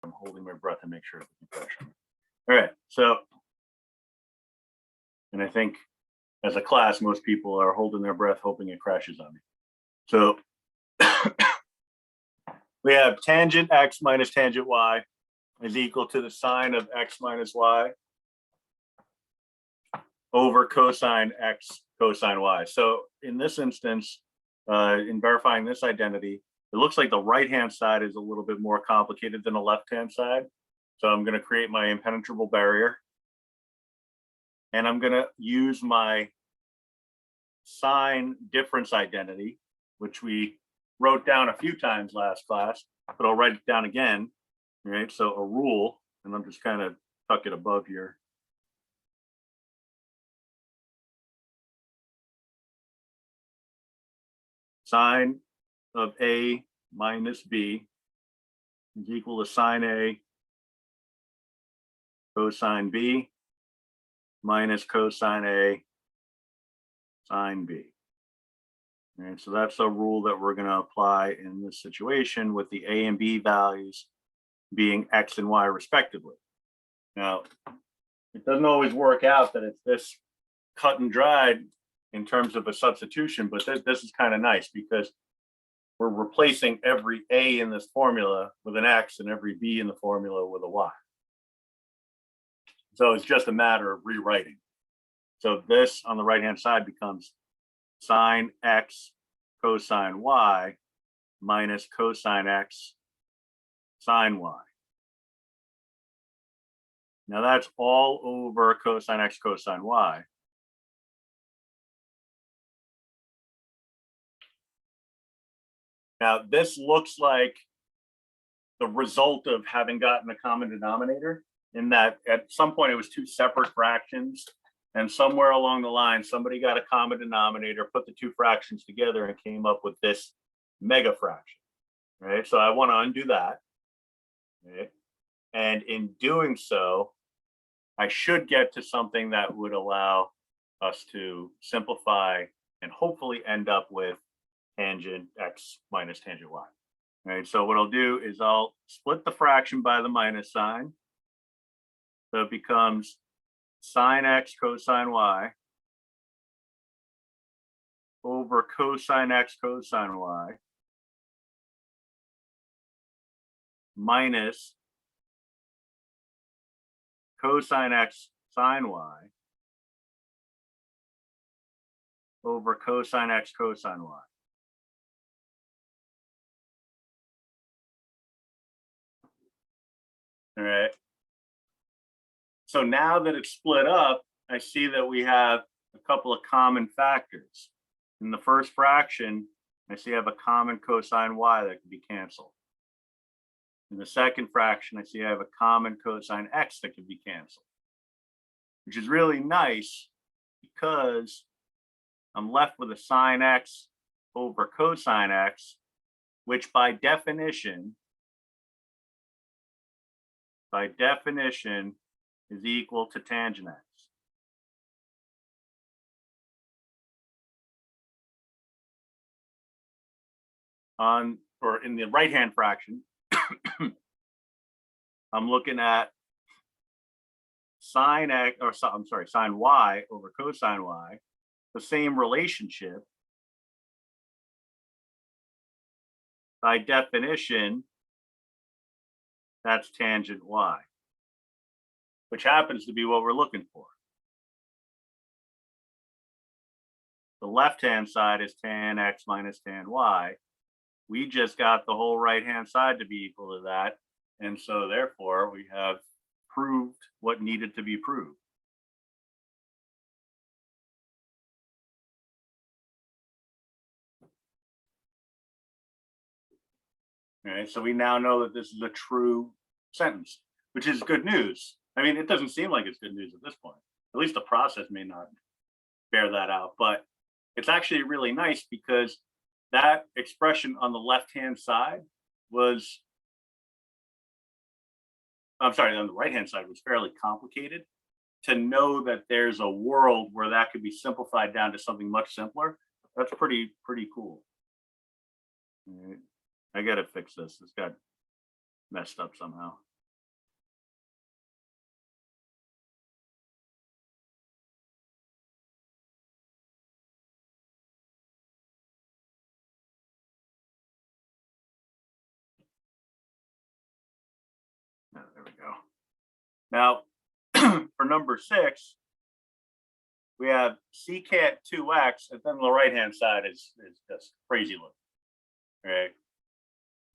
I'm holding my breath to make sure it's compression. All right, so, and I think as a class, most people are holding their breath, hoping it crashes on me. So we have tangent x minus tangent y is equal to the sine of x minus y over cosine x cosine y. So in this instance, in verifying this identity, it looks like the right-hand side is a little bit more complicated than the left-hand side. So I'm going to create my impenetrable barrier. And I'm going to use my sign difference identity, which we wrote down a few times last class, but I'll write it down again. Right, so a rule, and I'm just kind of tuck it above here. Sine of A minus B is equal to sine A cosine B minus cosine A sine B. All right, so that's a rule that we're going to apply in this situation with the A and B values being x and y respectively. Now, it doesn't always work out that it's this cut and dried in terms of a substitution, but this is kind of nice because we're replacing every A in this formula with an x and every B in the formula with a y. So it's just a matter of rewriting. So this on the right-hand side becomes sine x cosine y minus cosine x sine y. Now that's all over cosine x cosine y. Now this looks like the result of having gotten a common denominator, in that at some point it was two separate fractions, and somewhere along the line somebody got a common denominator, put the two fractions together, and came up with this mega fraction. Right, so I want to undo that. Okay. And in doing so, I should get to something that would allow us to simplify and hopefully end up with tangent x minus tangent y. All right, so what I'll do is I'll split the fraction by the minus sign. So it becomes sine x cosine y over cosine x cosine y minus cosine x sine y over cosine x cosine y. All right. So now that it's split up, I see that we have a couple of common factors. In the first fraction, I see I have a common cosine y that can be canceled. In the second fraction, I see I have a common cosine x that can be canceled, which is really nice because I'm left with a sine x over cosine x, which by definition is equal to tangent x. Or in the right-hand fraction, I'm looking at sine x, or I'm sorry, sine y over cosine y, the same relationship. By definition, that's tangent y, which happens to be what we're looking for. The left-hand side is tan x minus tan y. We just got the whole right-hand side to be equal to that. And so therefore we have proved what needed to be proved. All right, so we now know that this is a true sentence, which is good news. I mean, it doesn't seem like it's good news at this point. At least the process may not bear that out, but it's actually really nice because that expression on the left-hand side was, I'm sorry, on the right-hand side was fairly complicated. To know that there's a world where that could be simplified down to something much simpler, that's pretty cool. All right. I gotta fix this. It's got messed up somehow. There we go. Now, for number 6, we have secant 2x, and then the right-hand side is just crazy looking. Right.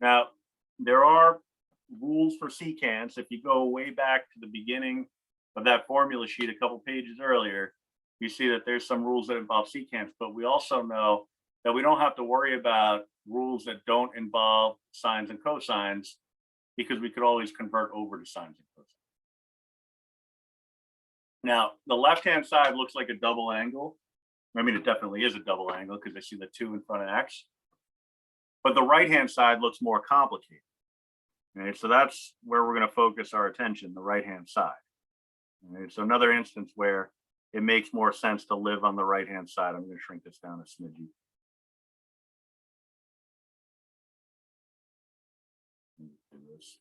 Now, there are rules for secants. If you go way back to the beginning of that formula sheet a couple pages earlier, you see that there's some rules that involve secants, but we also know that we don't have to worry about rules that don't involve sines and cosines, because we could always convert over to sines and cosines. Now, the left-hand side looks like a double angle. I mean, it definitely is a double angle because I see the 2 in front of x. But the right-hand side looks more complicated. Okay, so that's where we're going to focus our attention, the right-hand side. Okay, so another instance where it makes more sense to live on the right-hand side. I'm going to shrink this down a smidgy. Do this.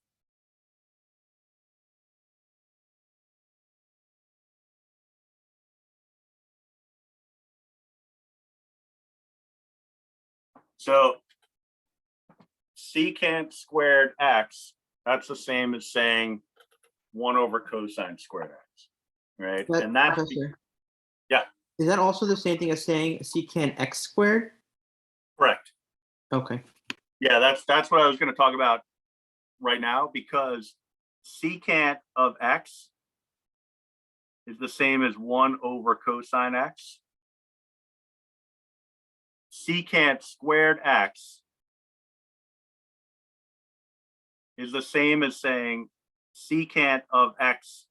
So secant squared x, that's the same as saying 1 over cosine squared x, right? But, and that's Professor, yeah, is that also the same thing as saying secant x squared? correct. Okay. Yeah, that's what I was going to talk about right now, because secant of x is the same as 1 over cosine x. Secant squared x is the same as saying secant of x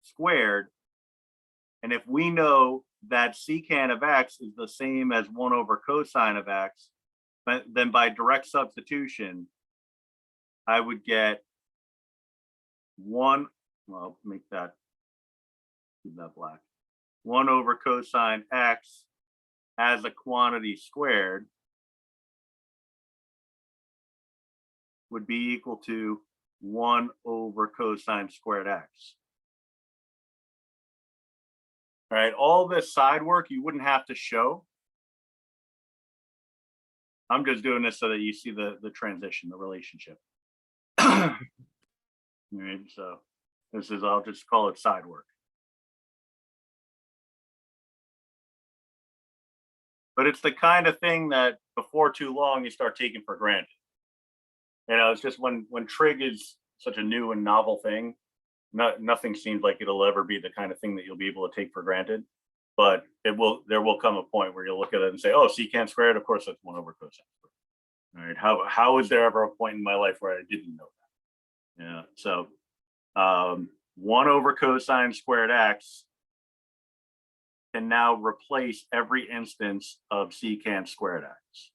squared. And if we know that secant of x is the same as 1 over cosine of x, then by direct substitution, I would get 1, well, make that, keep that black, 1 over cosine x as a quantity squared would be equal to 1 over cosine squared x. All right, all this side work you wouldn't have to show. I'm just doing this so that you see the transition, the relationship. All right, so this is, I'll just call it side work. But it's the kind of thing that before too long you start taking for granted. You know, it's just when trig is such a new and novel thing, nothing seems like it'll ever be the kind of thing that you'll be able to take for granted. But there will come a point where you'll look at it and say, oh, secant squared, of course that's 1 over cosine squared. All right, how is there ever a point in my life where I didn't know that? Yeah, so 1 over cosine squared x can now replace every instance of secant squared x.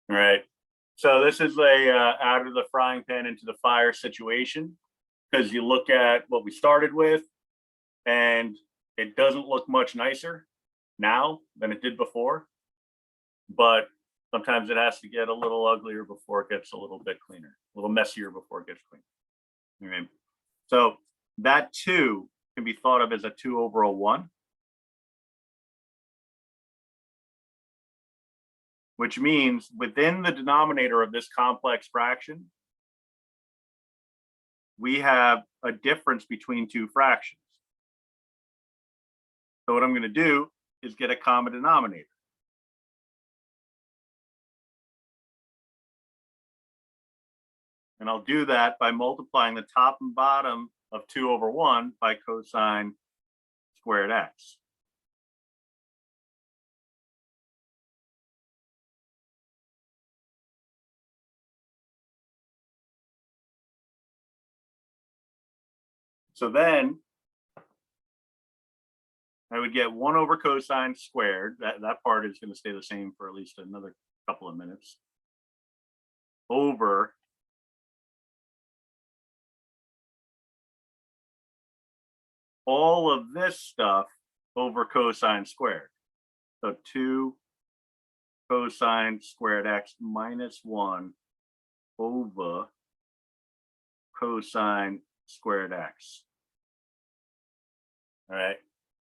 All right, so this is a out of the frying pan into the fire situation, because you look at what we started with and it doesn't look much nicer now than it did before, but sometimes it has to get a little uglier before it gets a little bit cleaner, a little messier before it gets cleaner. Okay. So that 2 can be thought of as a 2 over a 1, which means within the denominator of this complex fraction, we have a difference between 2 fractions. So what I'm going to do is get a common denominator. And I'll do that by multiplying the top and bottom of 2 over 1 by cosine squared x. So then I would get 1 over cosine squared. That part is going to stay the same for at least another couple of minutes. Over all of this stuff over cosine squared. So 2 cosine squared x minus 1 over cosine squared x. All right.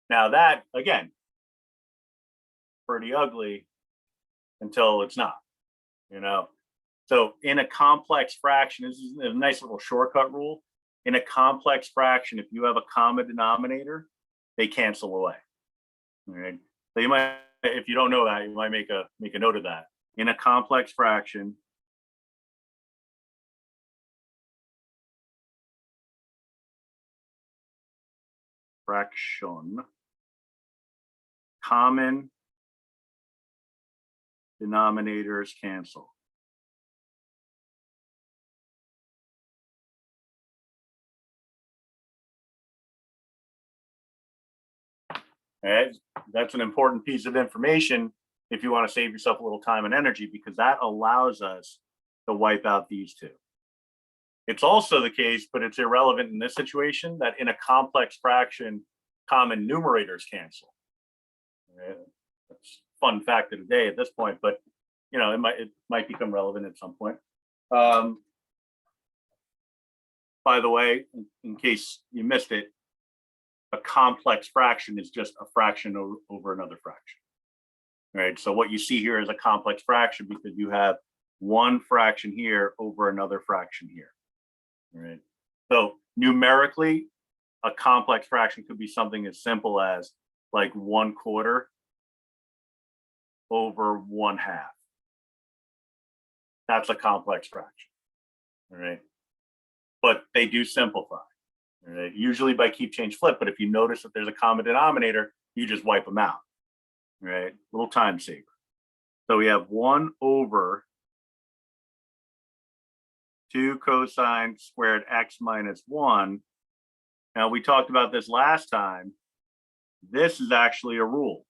Now that, again, pretty ugly until it's not, you know. So in a complex fraction, this is a nice little shortcut rule. In a complex fraction, if you have a common denominator, they cancel away. All right. So you might, if you don't know that, you might make a note of that. In a complex fraction, common denominators cancel. All right, that's an important piece of information if you want to save yourself a little time and energy, because that allows us to wipe out these two. It's also the case, but it's irrelevant in this situation, that in a complex fraction, common numerators cancel. Right? That's a fun fact of the day at this point, but you know, it might become relevant at some point. By the way, in case you missed it, a complex fraction is just a fraction over another fraction. Right? So what you see here is a complex fraction because you have one fraction here over another fraction here. Right? So numerically, a complex fraction could be something as simple as like 1/4 over 1/2. That's a complex fraction. All right. But they do simplify. All right? Usually by keep, change, flip. But if you notice that there's a common denominator, you just wipe them out. Right? Little time saver. So we have 1 over 2 cosine squared x minus 1. Now, we talked about this last time. This is actually a rule.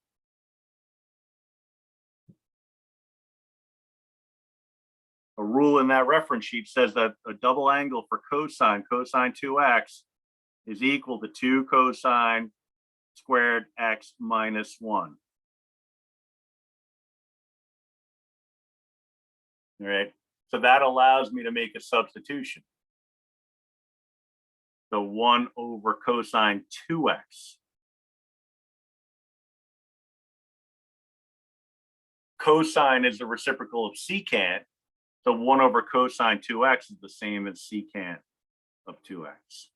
A rule in that reference sheet says that a double angle for cosine 2x, is equal to 2 cosine squared x minus 1. All right. So that allows me to make a substitution. So 1 over cosine 2x. Cosine is the reciprocal of secant. So 1 over cosine 2x is the same as secant of 2x.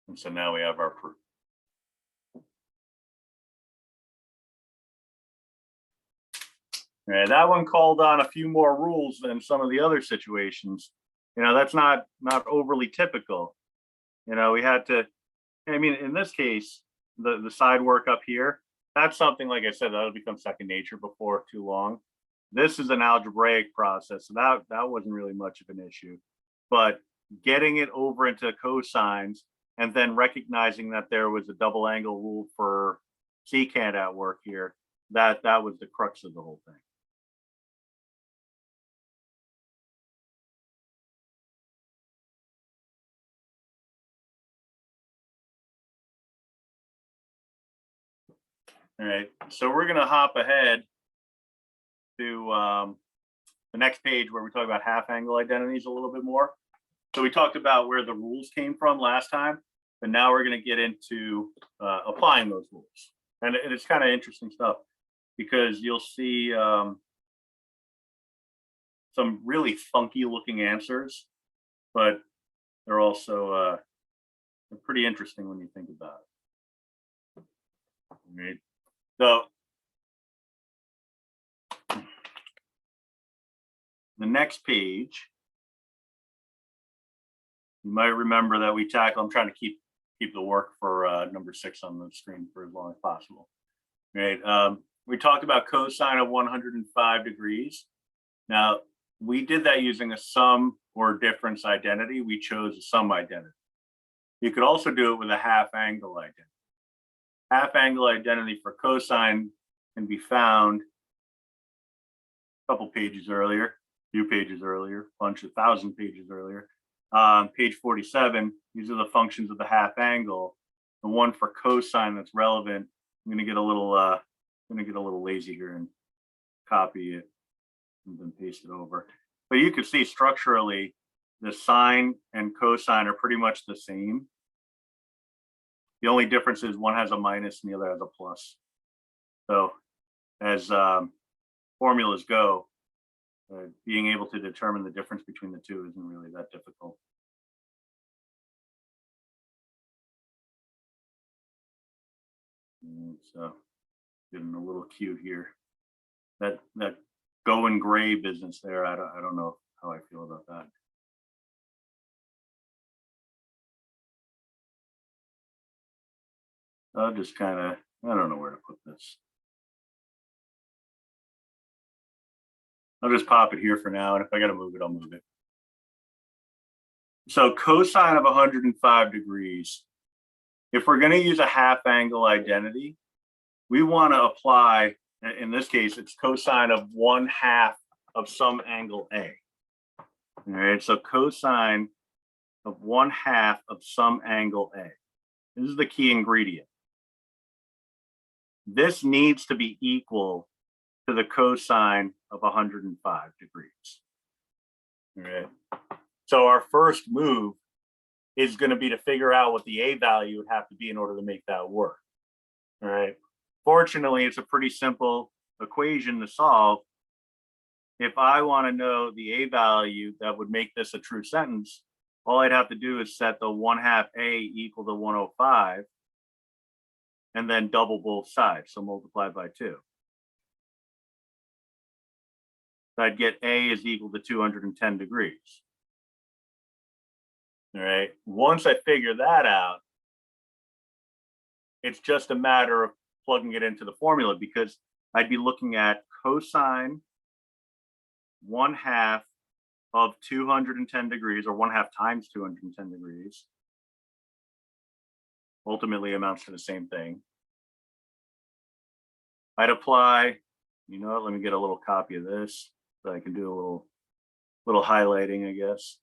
And so now we have our proof. And that one called on a few more rules than some of the other situations. You know, that's not overly typical. You know, we had to, I mean, in this case, the side work up here, that's something, like I said, that'll become second nature before too long. This is an algebraic process, so that wasn't really much of an issue. But getting it over into cosines and then recognizing that there was a double angle rule for secant at work here, that was the crux of the whole thing. All right, so we're going to hop ahead to the next page where we talk about half angle identities a little bit more. So we talked about where the rules came from last time, but now we're going to get into applying those rules. And it's kind of interesting stuff because you'll see some really funky looking answers, but they're also they're pretty interesting when you think about it. All right. So the next page, you might remember that we tackle, I'm trying to keep the work for number 6 on the screen for as long as possible. Right. We talked about cosine of 105 degrees. Now, we did that using a sum or difference identity. We chose a sum identity. You could also do it with a half angle identity. Half angle identity for cosine can be found a couple pages earlier, a few pages earlier, bunch of 1,000 pages earlier. Page 47, these are the functions of the half angle. The one for cosine that's relevant, I'm going to get a little lazy here and copy it and then paste it over. But you can see structurally, the sine and cosine are pretty much the same. The only difference is one has a minus and the other has a plus. So as formulas go, being able to determine the difference between the two isn't really that difficult. So getting a little cute here. That going gray business there, I don't know how I feel about that. I'll just kind of, I don't know where to put this. I'll just pop it here for now, and if I got to move it, I'll move it. So cosine of 105 degrees. If we're going to use a half angle identity, we want to apply, in this case, it's cosine of 1/2 of some angle A. All right, so cosine of 1/2 of some angle A. This is the key ingredient. This needs to be equal to the cosine of 105 degrees. All right. So our first move is going to be to figure out what the A value would have to be in order to make that work. All right. Fortunately, it's a pretty simple equation to solve. If I want to know the A value that would make this a true sentence, all I'd have to do is set the 1/2 A equal to 105 and then double both sides, so multiply by 2. So I'd get A is equal to 210 degrees. All right. Once I figure that out, it's just a matter of plugging it into the formula, because I'd be looking at cosine 1/2 of 210 degrees, or 1/2 times 210 degrees, ultimately amounts to the same thing. I'd apply, you know what, let me get a little copy of this so I can do a little highlighting, I guess.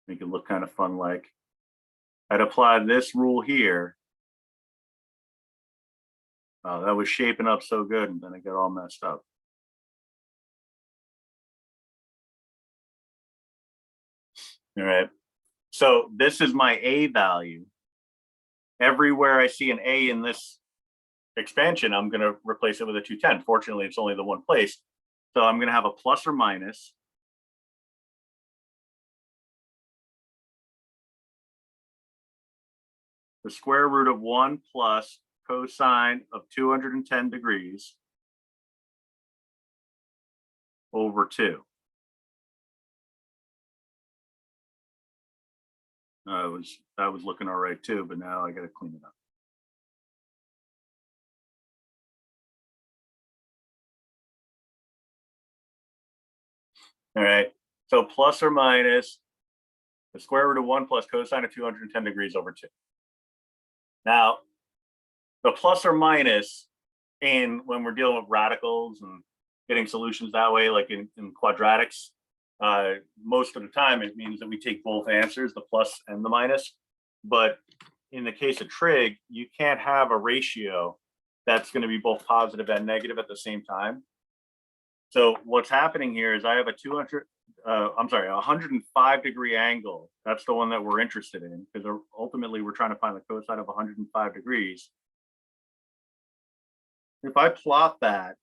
Make it look kind of fun like. I'd apply this rule here. Oh, that was shaping up so good, and then it got all messed up. All right. So this is my A value. Everywhere I see an A in this expansion, I'm going to replace it with a 210. Fortunately, it's only the one place. So I'm going to have a plus or minus. The square root of 1 plus cosine of 210 degrees over 2. That was looking all right too, but now I got to clean it up. All right, so plus or minus the square root of 1 plus cosine of 210 degrees over 2. Now, the plus or minus, when we're dealing with radicals and getting solutions that way, like in quadratics, most of the time it means that we take both answers, the plus and the minus. But in the case of trig, you can't have a ratio that's going to be both positive and negative at the same time. So what's happening here is I have a 105 degree angle. That's the one that we're interested in, because ultimately we're trying to find the cosine of 105 degrees. If I plot that,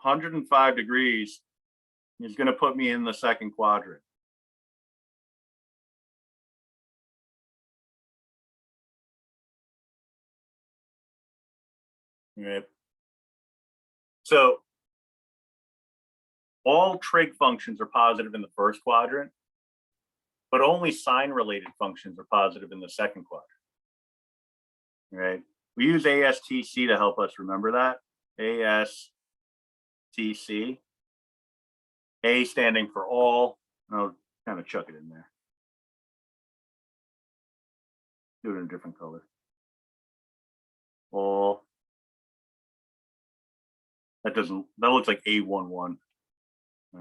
105 degrees is going to put me in the second quadrant. Right. So all trig functions are positive in the first quadrant, but only sine related functions are positive in the second quadrant. Right. We use ASTC to help us remember that. ASTC. A standing for all. I'll kind of chuck it in there. Do it in a different color. All. That looks like A11.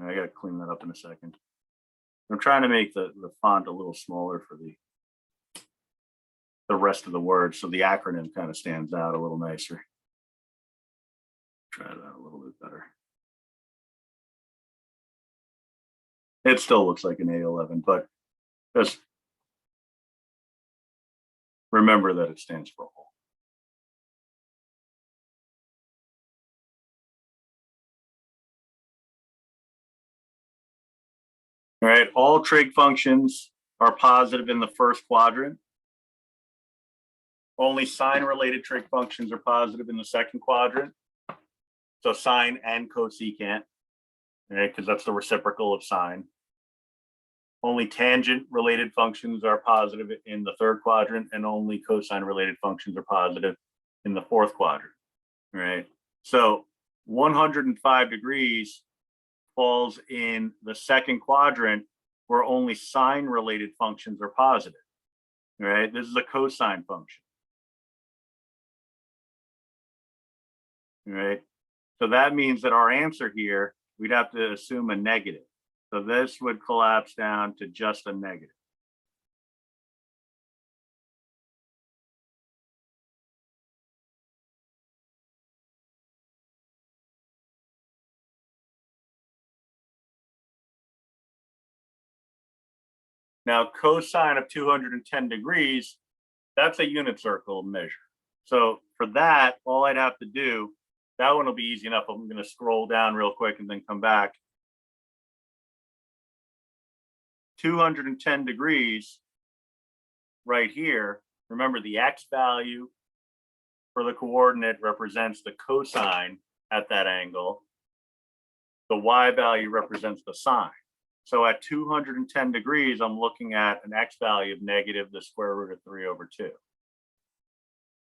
I got to clean that up in a second. I'm trying to make the font a little smaller for the rest of the words, so the acronym kind of stands out a little nicer. Try that a little bit better. It still looks like an A11, but just remember that it stands for whole. All right, all trig functions are positive in the first quadrant. Only sine-related trig functions are positive in the second quadrant. So sine and cosecant, right? Because that's the reciprocal of sine. Only tangent-related functions are positive in the third quadrant, and only cosine-related functions are positive in the fourth quadrant, right? So 105 degrees falls in the second quadrant where only sine-related functions are positive, right? This is a cosine function, right? So that means that our answer here, we'd have to assume a negative. So this would collapse down to just a negative. Now, cosine of 210 degrees, that's a unit circle measure. So for that, all I'd have to do, that one will be easy enough. I'm going to scroll down real quick and then come back. 210 degrees right here. Remember, the x value for the coordinate represents the cosine at that angle. The y value represents the sine. So at 210 degrees, I'm looking at an x value of negative the square root of 3/2.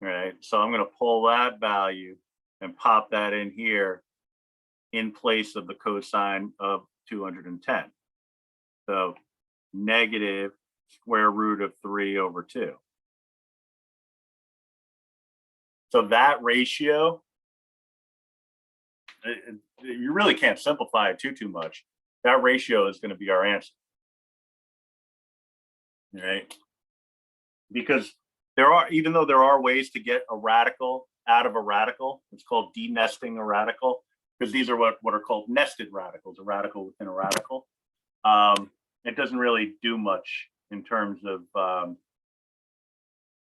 All right, so I'm going to pull that value and pop that in here in place of the cosine of 210. So negative square root of 3/2. So that ratio, you really can't simplify it too much. That ratio is going to be our answer, right? Because there are, even though there are ways to get a radical out of a radical, it's called denesting a radical, because these are what are called nested radicals, a radical within a radical. It doesn't really do much in terms of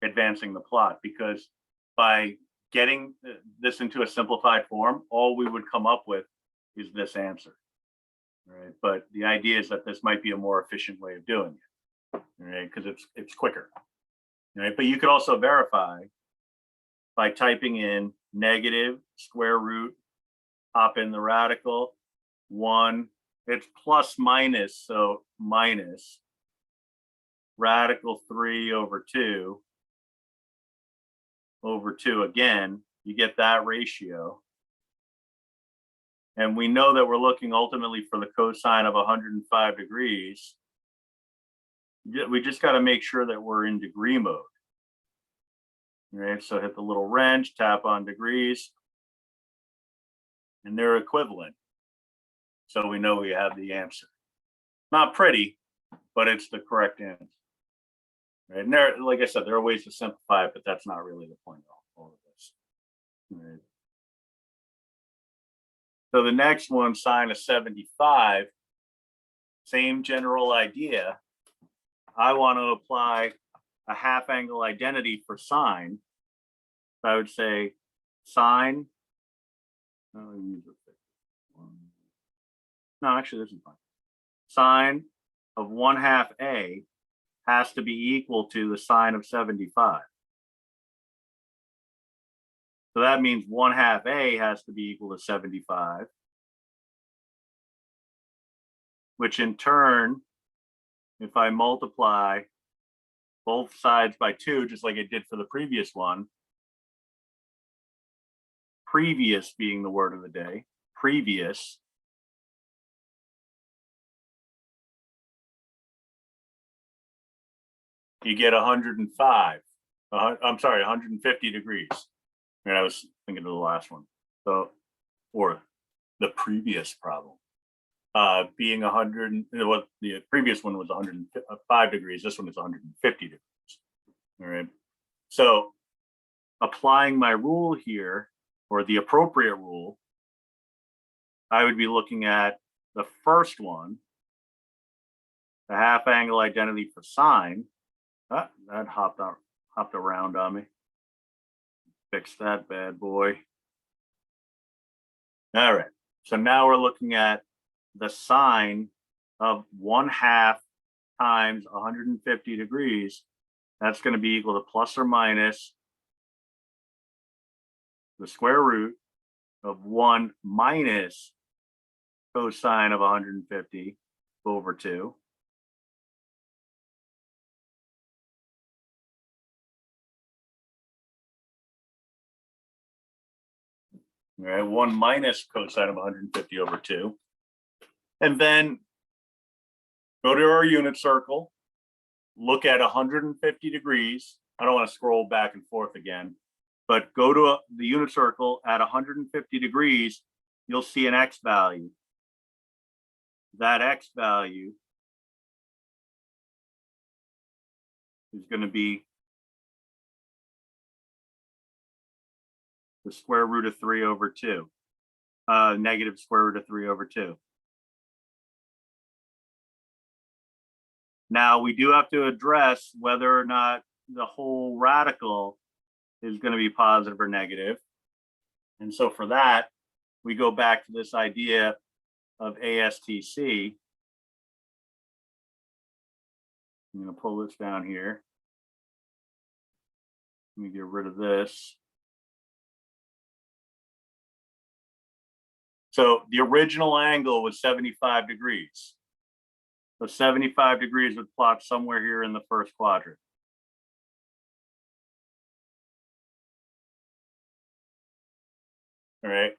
advancing the plot, because by getting this into a simplified form, all we would come up with is this answer. Right, but the idea is that this might be a more efficient way of doing it, right? Because it's quicker, right? But you could also verify by typing in negative square root, pop in the radical 1. It's plus minus, so minus radical 3/2 over 2 again. You get that ratio. And we know that we're looking ultimately for the cosine of 105 degrees. We just got to make sure that we're in degree mode. Right, so hit the little wrench, tap on degrees, and they're equivalent. So we know we have the answer. Not pretty, but it's the correct answer. Right, and there, like I said, there are ways to simplify it, but that's not really the point of all of this. Right. So the next one, sine of 75, same general idea. I want to apply a half angle identity for sine. So I would say sine. No, actually, this is fine. Sine of 1/2 A has to be equal to the sine of 75. So that means 1/2 A has to be equal to 75, which in turn, if I multiply both sides by 2, just like I did for the previous one, previous being the word of the day, previous, you get 105. I'm sorry, 150 degrees. And I was thinking of the last one. So, or the previous problem. Being 100, what the previous one was 105 degrees. This one is 150 degrees. All right. So applying my rule here, or the appropriate rule, I would be looking at the first one, the half angle identity for sine. Ah, that hopped around on me. Fix that bad boy. All right. So now we're looking at the sine of 1/2 times 150 degrees. That's going to be equal to plus or minus the square root of 1 minus cosine of 150 over 2. All right, 1 minus cosine of 150 over 2. And then go to our unit circle, look at 150 degrees. I don't want to scroll back and forth again, but go to the unit circle at 150 degrees, you'll see an x value. That x value is going to be the square root of 3 over 2, negative square root of 3 over 2. Now we do have to address whether or not the whole radical is going to be positive or negative. And so for that, we go back to this idea of ASTC. I'm going to pull this down here. Let me get rid of this. So the original angle was 75 degrees. So 75 degrees would plot somewhere here in the first quadrant. All right.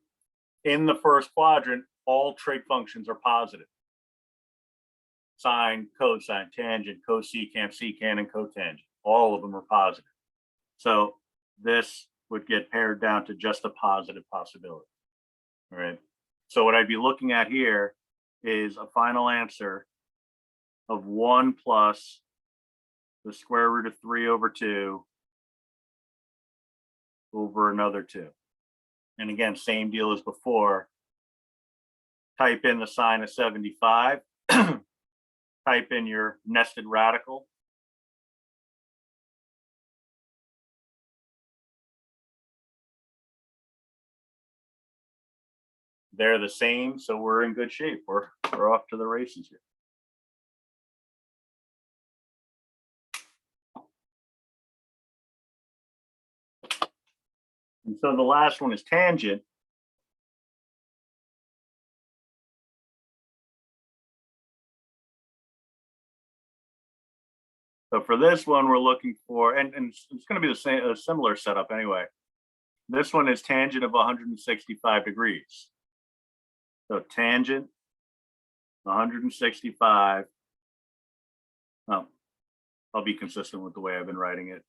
In the first quadrant, all trig functions are positive. Sine, cosine, tangent, cosecant, secant, and cotangent. All of them are positive. So this would get pared down to just a positive possibility. All right. So what I'd be looking at here is a final answer of 1 plus the square root of 3 over 2 over another 2. And again, same deal as before. Type in the sine of 75. Type in your nested radical. They're the same, so we're in good shape. We're off to the races here. And so the last one is tangent. So for this one, we're looking for, and it's going to be the same, a similar setup anyway. This one is tangent of 165 degrees. So tangent 165. Oh, I'll be consistent with the way I've been writing it.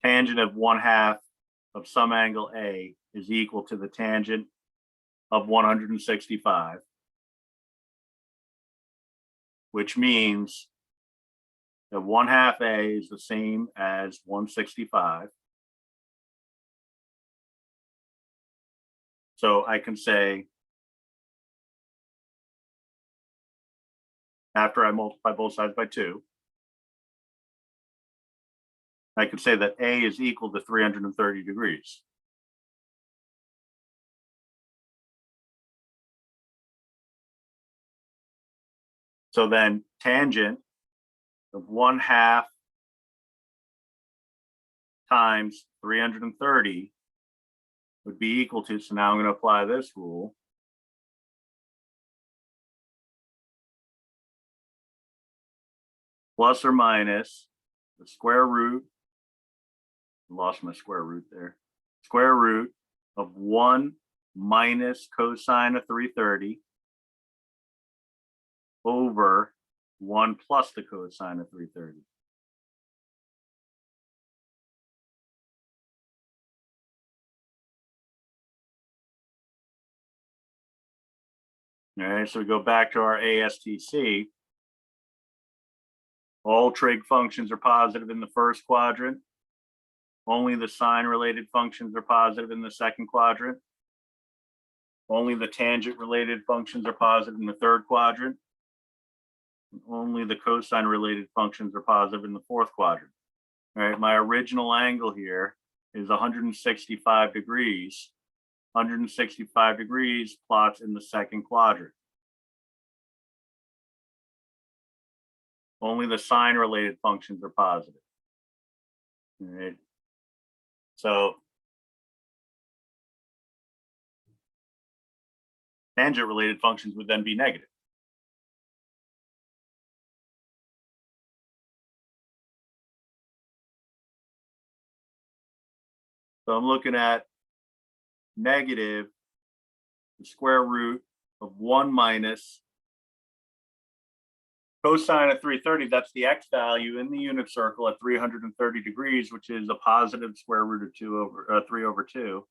Tangent of 1/2 of some angle A is equal to the tangent of 165, which means that 1/2 A is the same as 165. So I can say, after I multiply both sides by 2, I can say that A is equal to 330 degrees. So then tangent of 1/2 times 330 would be equal to, so now I'm going to apply this rule. Plus or minus the square root, lost my square root there, square root of 1 minus cosine of 330 over 1 plus the cosine of 330. All right, so we go back to our ASTC. All trig functions are positive in the first quadrant. Only the sine-related functions are positive in the second quadrant. Only the tangent-related functions are positive in the third quadrant. Only the cosine related functions are positive in the fourth quadrant. All right, my original angle here is 165 degrees. 165 degrees plots in the second quadrant. Only the sine related functions are positive. All right. So tangent related functions would then be negative. So I'm looking at negative the square root of 1 minus cosine of 330. That's the x value in the unit circle at 330 degrees, which is a positive square root of 3 over 2.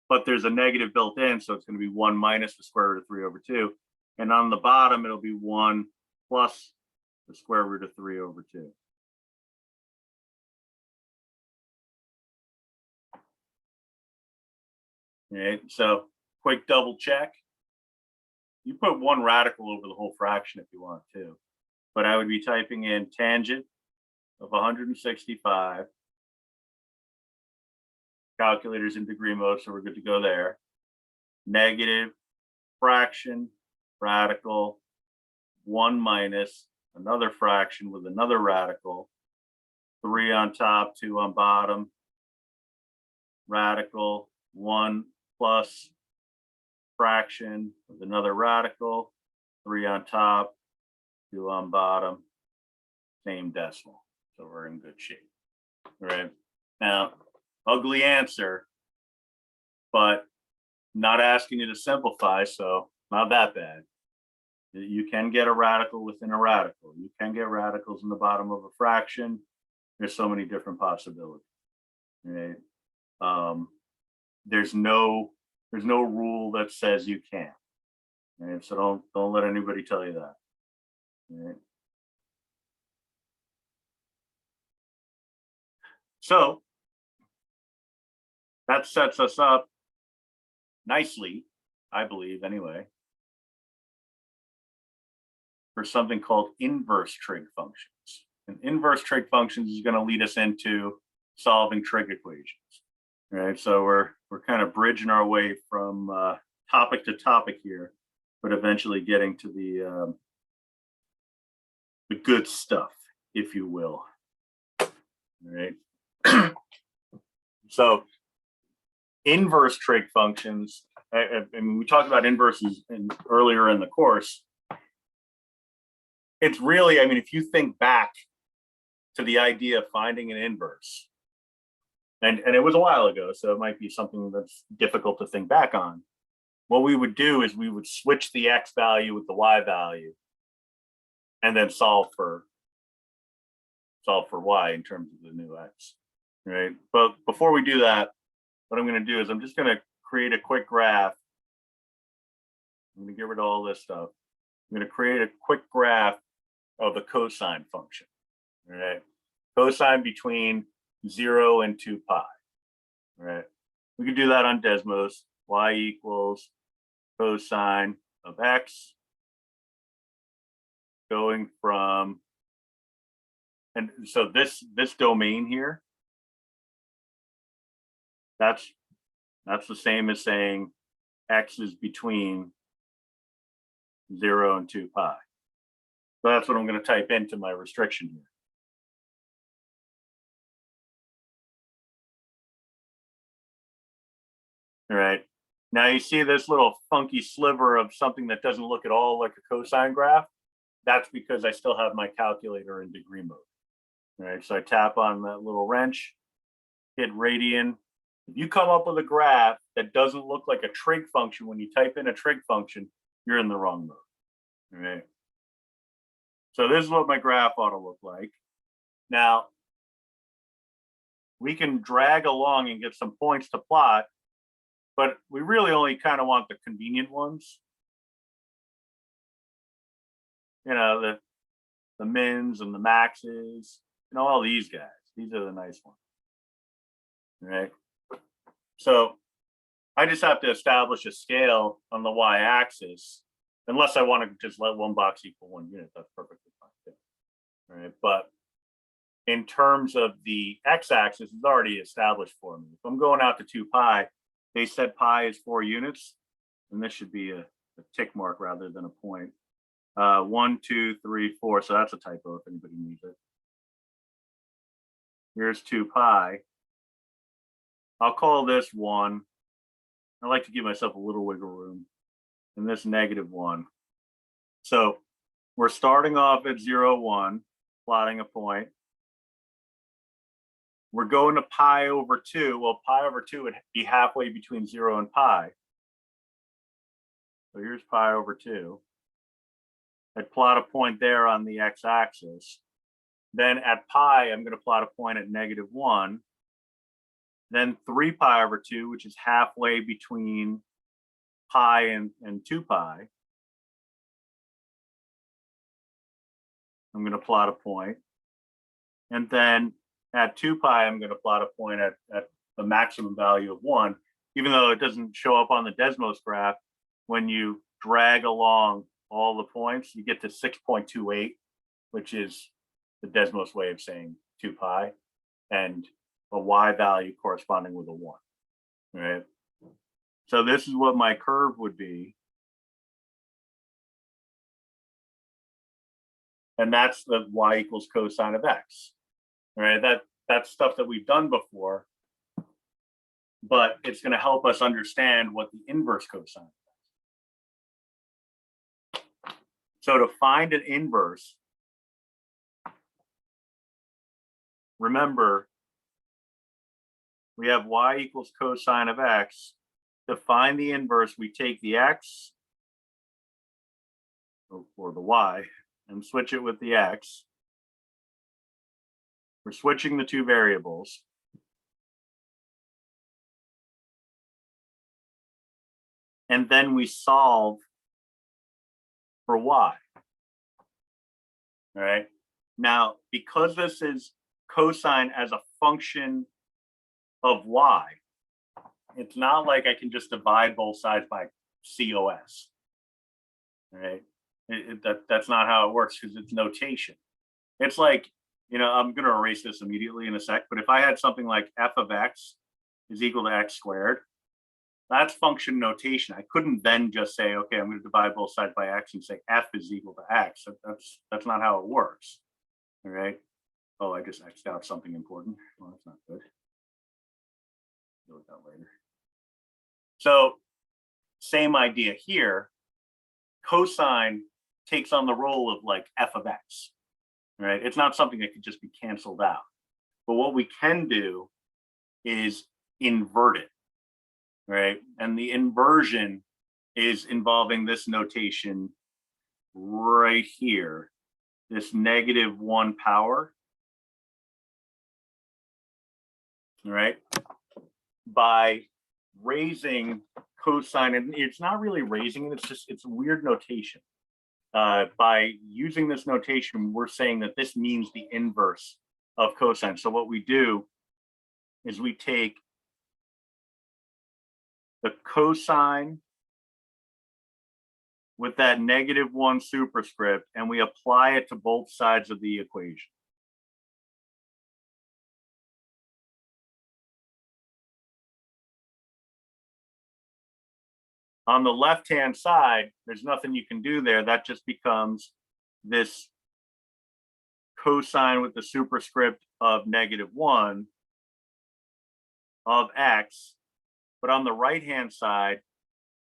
But there's a negative built in, so it's going to be 1 minus the square root of 3 over 2. And on the bottom, it'll be 1 plus the square root of 3 over 2. All right, so quick double check. You put one radical over the whole fraction if you want to, but I would be typing in tangent of 165. Calculators in degree mode, so we're good to go there. Negative fraction, radical, 1 minus another fraction with another radical, 3 on top, 2 on bottom, radical, 1 plus fraction with another radical, 3 on top, 2 on bottom, same decimal. So we're in good shape. All right. Now, ugly answer, but not asking you to simplify, so not that bad. You can get a radical within a radical. You can get radicals in the bottom of a fraction. There's so many different possibilities. Right? There's no rule that says you can't. Right? So don't let anybody tell you that. Right? So that sets us up nicely, I believe, anyway, for something called inverse trig functions. And inverse trig functions is going to lead us into solving trig equations. Right, so we're kind of bridging our way from topic to topic here, but eventually getting to the good stuff, if you will. All right. So inverse trig functions, I mean, we talked about inverses earlier in the course. It's really, I mean, if you think back to the idea of finding an inverse, and it was a while ago, so it might be something that's difficult to think back on. What we would do is we would switch the x value with the y value and then solve for y in terms of the new x, right? But before we do that, what I'm going to do is I'm just going to create a quick graph. I'm going to get rid of all this stuff. I'm going to create a quick graph of the cosine function, all right? Cosine between 0 and 2 pi, right? We can do that on Desmos. Y equals cosine of x going from, and so this domain here, that's the same as saying x is between 0 and 2 pi. So that's what I'm going to type into my restriction here. All right. Now you see this little funky sliver of something that doesn't look at all like a cosine graph. That's because I still have my calculator in degree mode. All right. So I tap on that little wrench, hit radian. If you come up with a graph that doesn't look like a trig function, when you type in a trig function, you're in the wrong mode. All right. So this is what my graph ought to look like. Now, we can drag along and get some points to plot, but we really only kind of want the convenient ones. You know, the mins and the maxes, you know, all these guys. These are the nice ones. All right. So I just have to establish a scale on the y-axis, unless I want to just let one box equal 1 unit. That's perfectly fine too. All right, but in terms of the x-axis, it's already established for me. If I'm going out to 2 pi, they said pi is 4 units, and this should be a tick mark rather than a point. 1, 2, 3, 4. So that's a typo if anybody needs it. Here's 2 pi. I'll call this 1. I like to give myself a little wiggle room. And this -1. So we're starting off at 0, 1, plotting a point. We're going to pi over 2. Well, pi over 2 would be halfway between 0 and pi. So here's pi over 2. I'd plot a point there on the x-axis. Then at pi, I'm going to plot a point at -1. Then 3 pi over 2, which is halfway between pi and 2 pi. I'm going to plot a point. And then at 2 pi, I'm going to plot a point at the maximum value of 1, even though it doesn't show up on the Desmos graph. When you drag along all the points, you get to 6.28, which is the Desmos way of saying 2 pi, and a y value corresponding with a 1, right? So this is what my curve would be. And that's the y equals cosine of x, right? That's stuff that we've done before, but it's going to help us understand what the inverse cosine is. So to find an inverse, remember, we have y equals cosine of x. To find the inverse, we take the x, or the y, and switch it with the x. We're switching the two variables. And then we solve for y. All right. Now, because this is cosine as a function of y, it's not like I can just divide both sides by COS. All right. That's not how it works, because it's notation. It's like, I'm going to erase this immediately in a sec, but if I had something like f of x is equal to x squared, that's function notation. I couldn't then just say, okay, I'm going to divide both sides by x and say f is equal to x. That's not how it works. All right. Oh, I just x'd out something important. Well, that's not good. Deal with that later. So same idea here. Cosine takes on the role of like f of x. Right? It's not something that could just be canceled out. But what we can do is invert it. Right? And the inversion is involving this notation right here, this -1 power. All right? By raising cosine, and it's not really raising it, it's weird notation. By using this notation, we're saying that this means the inverse of cosine. So what we do is we take the cosine with that -1 superscript, and we apply it to both sides of the equation. On the left-hand side, there's nothing you can do there. That just becomes this cosine with the superscript of -1 of x. But on the right-hand side,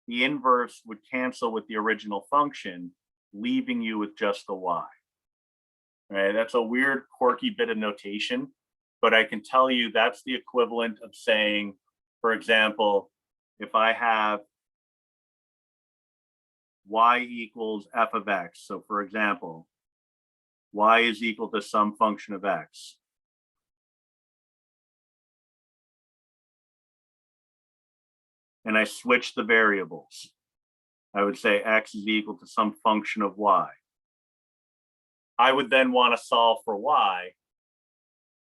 the inverse would cancel with the original function, leaving you with just the y. Right? That's a weird, quirky bit of notation, but I can tell you that's the equivalent of saying, for example, if I have y equals f of x. So for example, y is equal to some function of x. And I switch the variables. I would say x is equal to some function of y. I would then want to solve for y,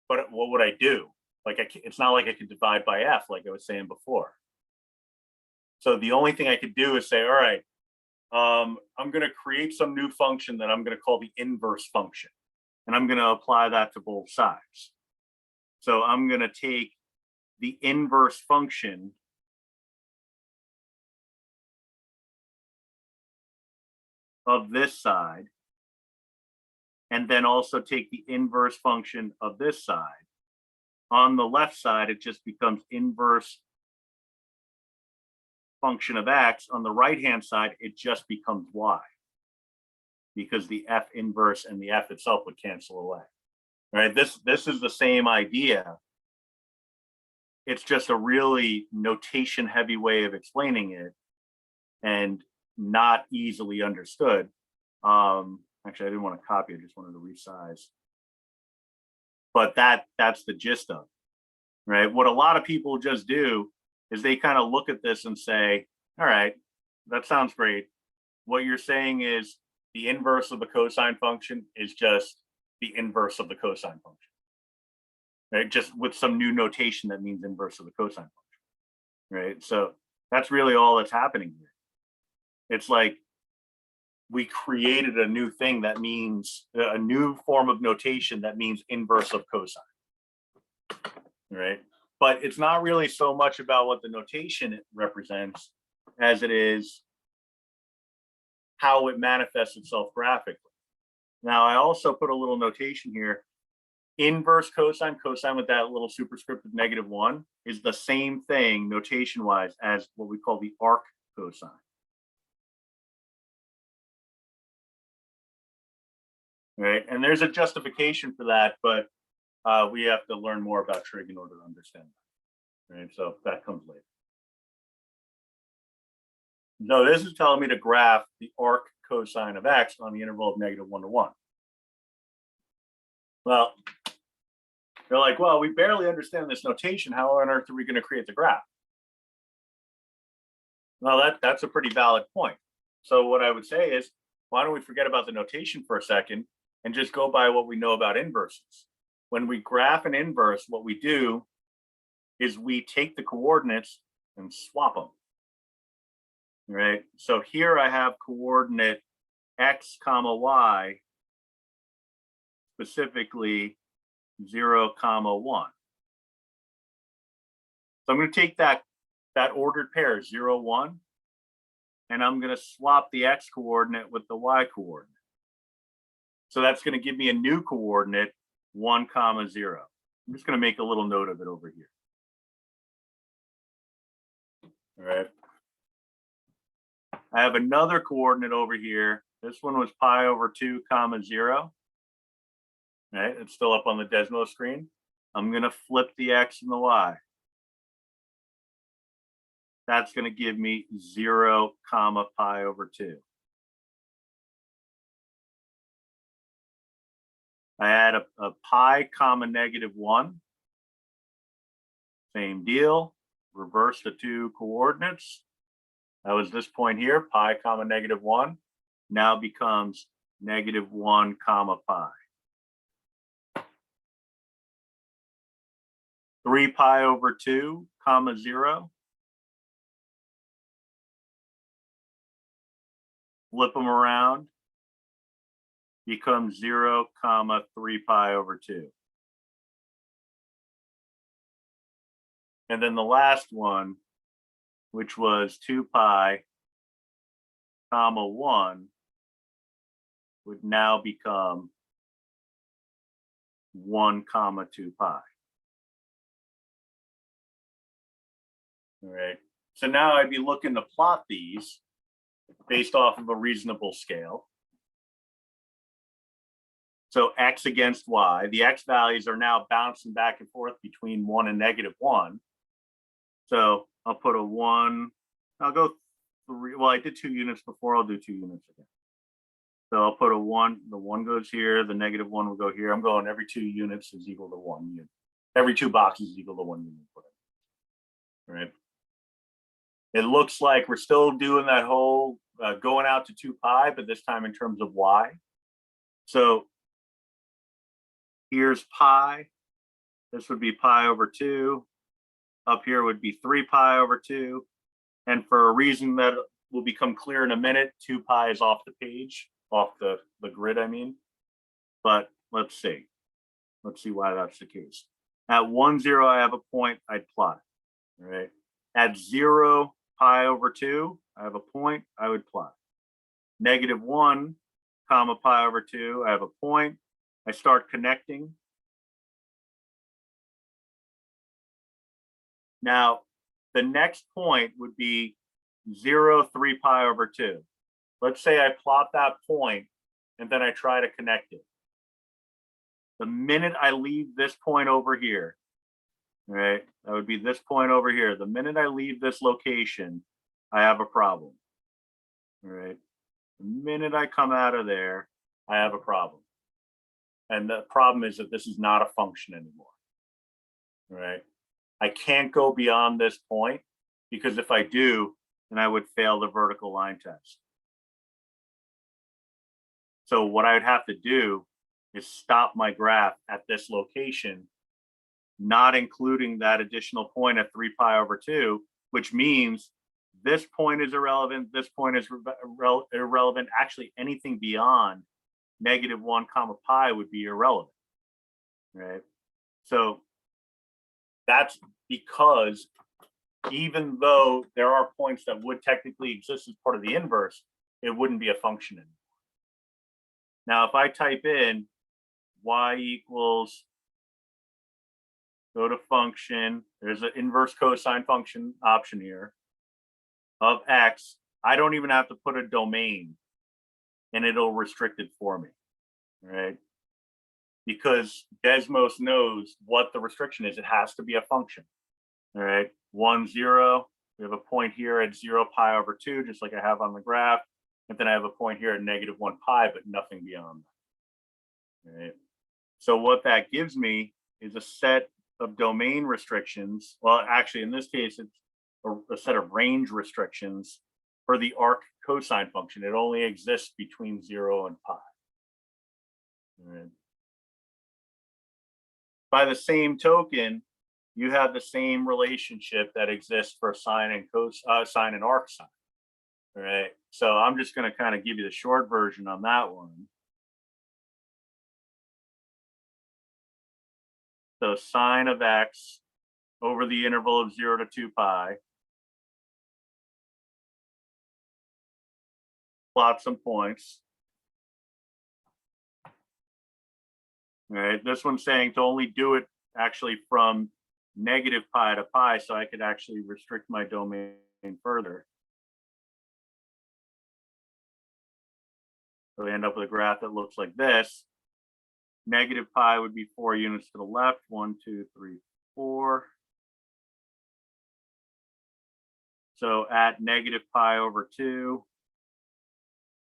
but what would I do? Like it's not like I could divide by f like I was saying before. So the only thing I could do is say, all right, I'm going to create some new function that I'm going to call the inverse function. And I'm going to apply that to both sides. So I'm going to take the inverse function of this side, and then also take the inverse function of this side. On the left side, it just becomes inverse function of x. On the right-hand side, it just becomes y, because the f inverse and the f itself would cancel away. Right? This is the same idea. It's just a really notation-heavy way of explaining it, and not easily understood. Actually, I didn't want to copy, I just wanted to resize. But that's the gist of it, right? What a lot of people just do is they kind of look at this and say, all right, that sounds great. What you're saying is the inverse of the cosine function is just the inverse of the cosine function, right? Just with some new notation that means inverse of the cosine function, right? So that's really all that's happening here. It's like we created a new thing that means a new form of notation that means inverse of cosine, right? But it's not really so much about what the notation represents as it is how it manifests itself graphically. Now, I also put a little notation here. Inverse cosine, cosine with that little superscript of -1, is the same thing notation-wise as what we call the arc cosine. Right, and there's a justification for that, but we have to learn more about trig in order to understand that. Right, so that comes later. So this is telling me to graph the arc cosine of x on the interval of -1 to 1. Well, they're like, well, we barely understand this notation. How on earth are we going to create the graph? Well, that's a pretty valid point. So what I would say is, why don't we forget about the notation for a second and just go by what we know about inverses? When we graph an inverse, what we do is we take the coordinates and swap them. Right? So here I have coordinate x comma y, specifically 0, 1. So I'm going to take that ordered pair 0, 1, and I'm going to swap the x coordinate with the y coordinate. So that's going to give me a new coordinate 1, 0. I'm just going to make a little note of it over here. All right. I have another coordinate over here. This one was pi over 2, 0. Right, it's still up on the Desmos screen. I'm going to flip the x and the y. That's going to give me 0, pi over 2. I add a pi, -1. Same deal. Reverse the two coordinates. That was this point here, pi, -1. Now becomes -1, pi. 3 pi over 2, 0. Flip them around. Becomes 0, 3 pi over 2. And then the last one, which was 2 pi, 1, would now become 1, 2 pi. All right. So now I'd be looking to plot these based off of a reasonable scale. So x against y, the x values are now bouncing back and forth between 1 and -1. So I'll put a 1, I'll go 3, well, I did 2 units before, I'll do 2 units again. So I'll put a 1, the 1 goes here, the -1 will go here. I'm going every 2 units is equal to 1 unit. Every 2 boxes is equal to 1 unit. All right. It looks like we're still doing that whole going out to 2 pi, but this time in terms of y. So here's pi. This would be pi over 2. Up here would be 3 pi over 2. And for a reason that will become clear in a minute, 2 pi is off the page, off the grid, I mean. But let's see. Let's see why that's the case. At 1, 0, I have a point, I'd plot. All right. At 0 pi over 2, I have a point, I would plot. -1, comma pi over 2, I have a point. I start connecting. Now, the next point would be 0, 3 pi over 2. Let's say I plot that point and then I try to connect it. The minute I leave this point over here, right, that would be this point over here. The minute I leave this location, I have a problem. All right. The minute I come out of there, I have a problem. And the problem is that this is not a function anymore. All right. I can't go beyond this point because if I do, then I would fail the vertical line test. So what I would have to do is stop my graph at this location, not including that additional point at 3 pi over 2, which means this point is irrelevant, this point is irrelevant. Actually, anything beyond -1 comma pi would be irrelevant, right? So that's because even though there are points that would technically exist as part of the inverse, it wouldn't be a function anymore. Now, if I type in y equals, go to function, there's an inverse cosine function option here of x, I don't even have to put a domain and it'll restrict it for me, right? Because Desmos knows what the restriction is. It has to be a function, all right? 1, 0, we have a point here at 0 pi over 2, just like I have on the graph. And then I have a point here at -1 pi, but nothing beyond that, right? So what that gives me is a set of domain restrictions. Well, actually, in this case, it's a set of range restrictions for the arc cosine function. It only exists between 0 and pi. Right. By the same token, you have the same relationship that exists for sine and arc sine. All right. So I'm just going to kind of give you the short version on that one. So sine of x over the interval of 0 to 2 pi. Plot some points. All right. This one's saying to only do it actually from -pi to pi, so I could actually restrict my domain further. So we end up with a graph that looks like this. -pi would be 4 units to the left. 1, 2, 3, 4. So at -pi over 2,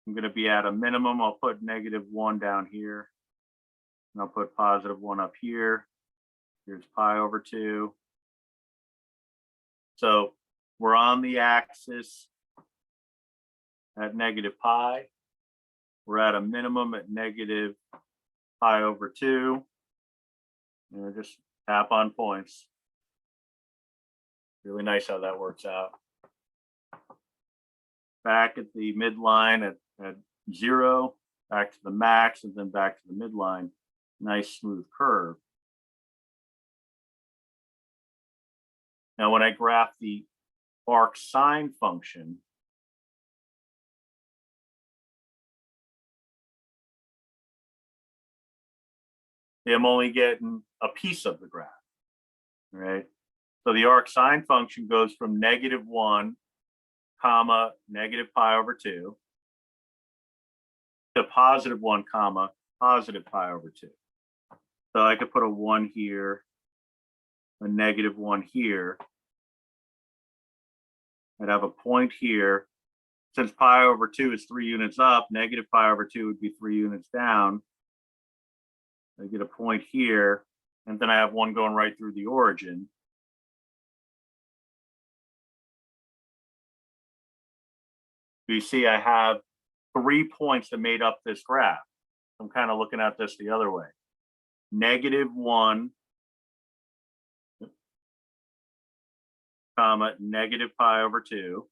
I'm going to be at a minimum. I'll put -1 down here. And I'll put +1 up here. Here's pi over 2. So we're on the axis at -pi. We're at a minimum at -pi over 2. And just tap on points. Really nice how that works out. Back at the midline at 0, back to the max, and then back to the midline. Nice smooth curve. Now, when I graph the arc sine function, I'm only getting a piece of the graph, right? So the arc sine function goes from -1, comma, -pi over 2 to +1, comma, +pi over 2. So I could put a 1 here, a -1 here. I'd have a point here. Since pi over 2 is 3 units up, -pi over 2 would be 3 units down. I get a point here, and then I have one going right through the origin. You see, I have 3 points that made up this graph. I'm kind of looking at this the other way. -1, comma, negative pi over 2.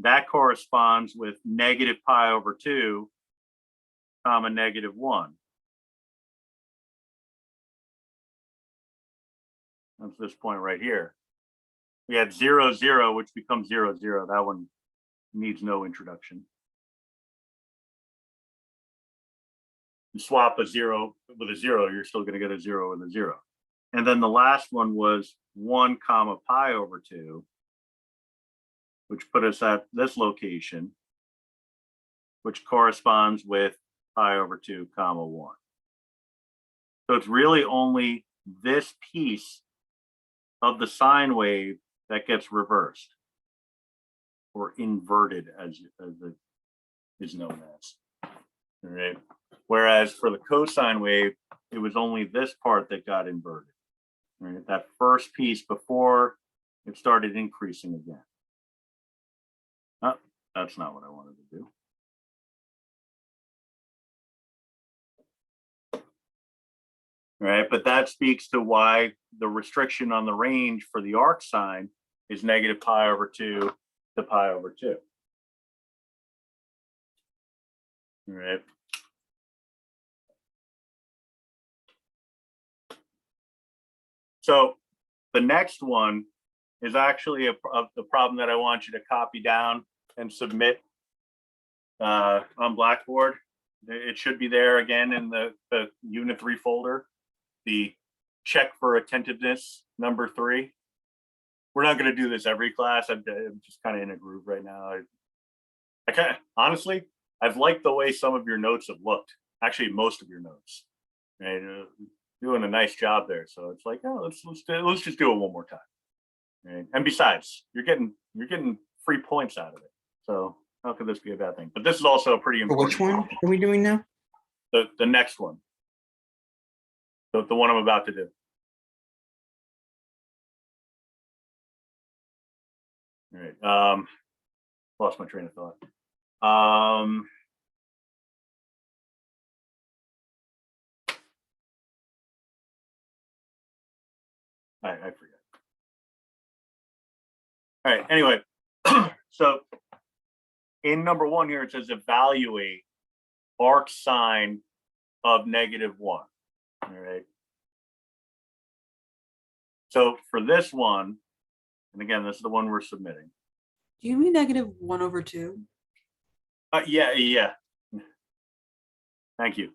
That corresponds with negative pi over 2, comma, negative 1. That's this point right here. We had 0, 0, which becomes 0, 0. That one needs no introduction. You swap a 0 with a 0, you're still going to get a 0 with a 0. And then the last one was 1 comma pi over 2, which put us at this location, which corresponds with pi over 2 comma 1. So it's really only this piece of the sine wave that gets reversed or inverted, as it is known as. All right. Whereas for the cosine wave, it was only this part that got inverted. Right? That first piece before it started increasing again. Oh, that's not what I wanted to do. All right, but that speaks to why the restriction on the range for the arc sine is negative pi over 2 to pi over 2. All right. So the next one is actually the problem that I want you to copy down and submit on Blackboard. It should be there again in the Unit 3 folder. The check for attentiveness number 3. We're not going to do this every class. I'm just kind of in a groove right now. I kind of, honestly, I've liked the way some of your notes have looked. Actually, most of your notes. Right? Doing a nice job there. So it's like, oh, let's just do it one more time. Right? And besides, you're getting free points out of it. So how could this be a bad thing? But this is also a pretty important. Which one are we doing now? The next one. The one I'm about to do. All right. Lost my train of thought. I forget. All right. Anyway, so in number 1 here, it says evaluate arc sine of -1. All right. So for this one, and again, this is the one we're submitting. Do you mean -1/2? Yeah. Thank you.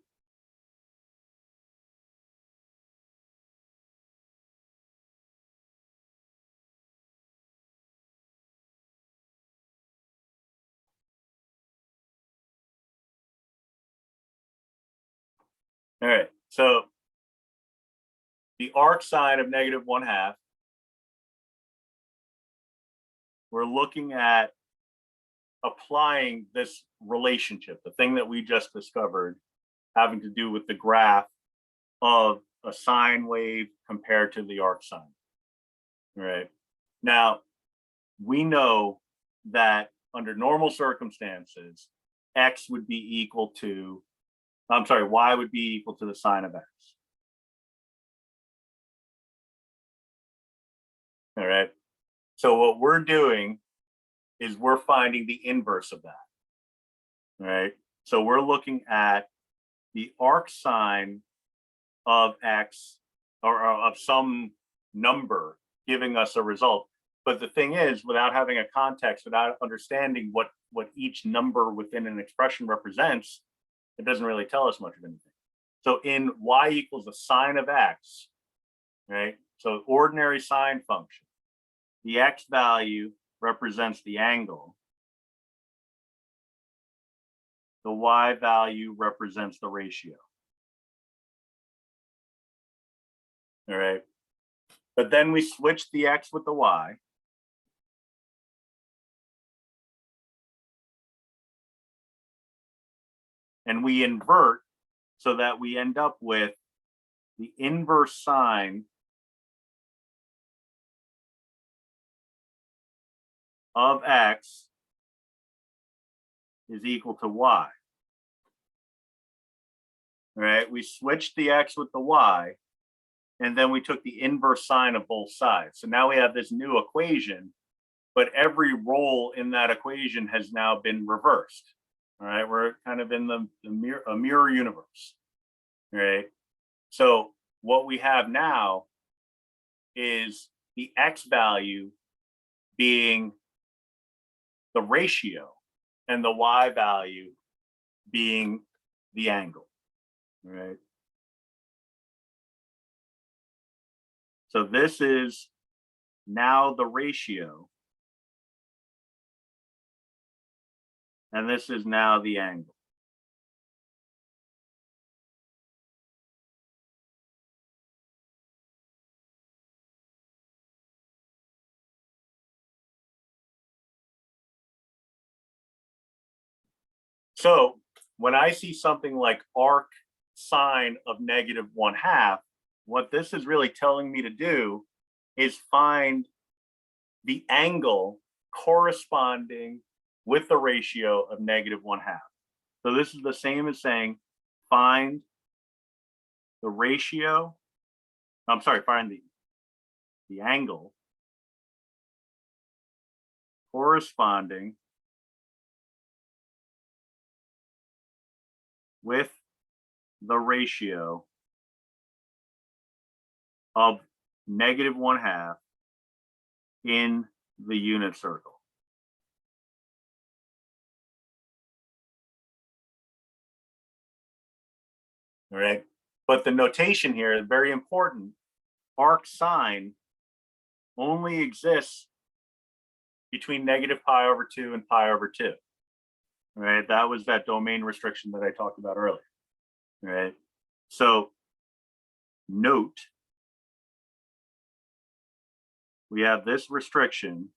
All right, so the arc sine of -1/2, we're looking at applying this relationship, the thing that we just discovered, having to do with the graph of a sine wave compared to the arc sine. All right. Now, we know that under normal circumstances, x would be equal to, I'm sorry, y would be equal to the sine of x. All right. So what we're doing is we're finding the inverse of that. All right. So we're looking at the arc sine of x, or of some number giving us a result. But the thing is, without having a context, without understanding what each number within an expression represents, it doesn't really tell us much of anything. So in y equals the sine of x, right? So ordinary sine function, the x value represents the angle. The y value represents the ratio. All right. But then we switch the x with the y. And we invert so that we end up with the inverse sine of x is equal to y. All right, we switch the x with the y, and then we took the inverse sine of both sides. So now we have this new equation, but every role in that equation has now been reversed. All right, we're kind of in the mirror universe. All right, so what we have now is the x value being the ratio and the y value being the angle. All right. So this is now the ratio, and this is now the angle. So when I see something like arc sine of -1/2, what this is really telling me to do is find the angle corresponding with the ratio of -1/2. So this is the same as saying find the ratio, I'm sorry, find the angle corresponding with the ratio of -1/2 in the unit circle. All right, but the notation here is very important. Arc sine only exists between -π/2 and π/2. All right, that was that domain restriction that I talked about earlier. All right, so note we have this restriction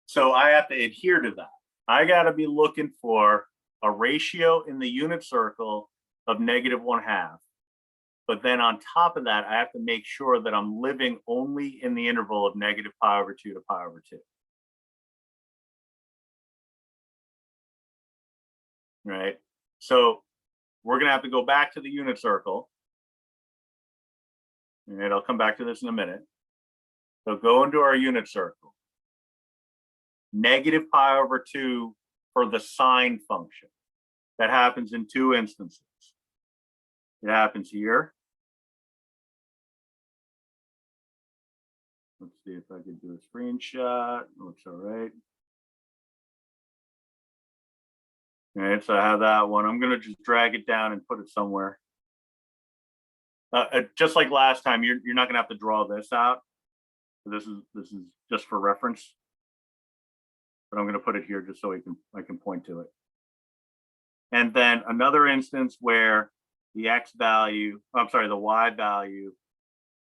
so I have to adhere to that. I got to be looking for a ratio in the unit circle of -1/2. But then on top of that, I have to make sure that I'm living only in the interval of -π/2 to π/2. Right? So we're going to have to go back to the unit circle. All right, I'll come back to this in a minute. So go into our unit circle. -π/2 for the sine function. That happens in two instances. It happens here. Let's see if I can do a screenshot. Looks all right. All right, so I have that one. I'm going to just drag it down and put it somewhere. Just like last time, you're not going to have to draw this out. This is just for reference. But I'm going to put it here just so I can point to it. And then another instance where the x value, I'm sorry, the y value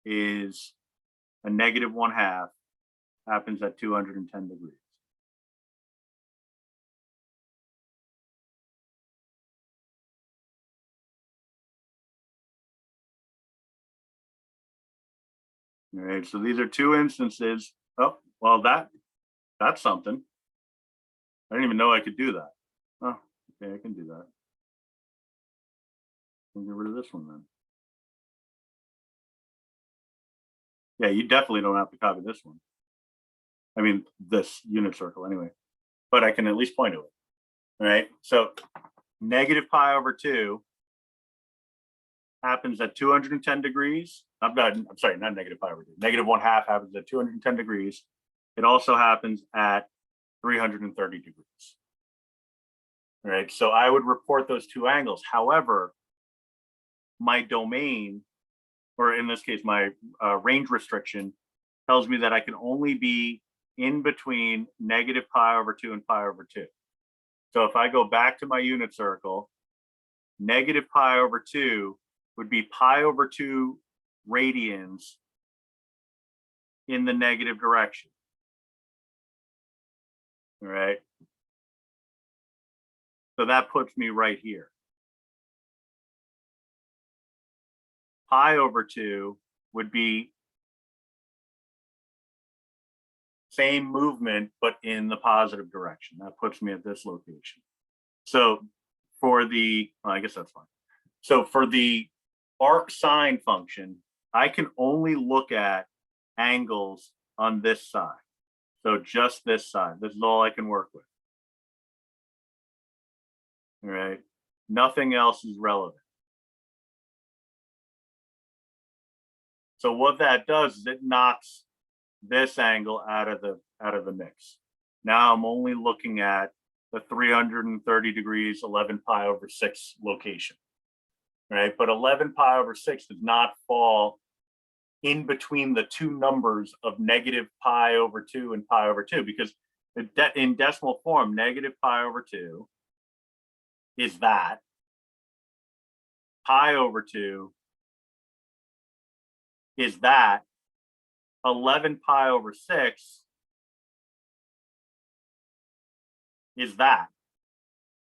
is a -1/2, happens at 210 degrees. All right, so these are two instances. Oh, well, that's something. I didn't even know I could do that. Oh, okay, I can do that. I'll get rid of this one then. Yeah, you definitely don't have to copy this one. I mean, this unit circle anyway, but I can at least point to it. All right, so -π/2 happens at 210 degrees. I'm sorry, not -π/2. -1/2 happens at 210 degrees. It also happens at 330 degrees. All right, so I would report those two angles. However, my domain, or in this case, my range restriction, tells me that I can only be in between -π/2 and π/2. So if I go back to my unit circle, -π/2 would be π/2 radians in the negative direction. All right. So that puts me right here. π/2 would be same movement, but in the positive direction. That puts me at this location. So for the, well, I guess that's fine. So for the arc sine function, I can only look at angles on this side. So just this side. This is all I can work with. All right. Nothing else is relevant. So what that does is it knocks this angle out of the mix. Now I'm only looking at the 330 degrees, 11 pi over 6 location, right? But 11 pi over 6 does not fall in between the two numbers of negative pi over 2 and pi over 2, because in decimal form, negative pi over 2 is that. Pi over 2 is that. 11 pi over 6 is that.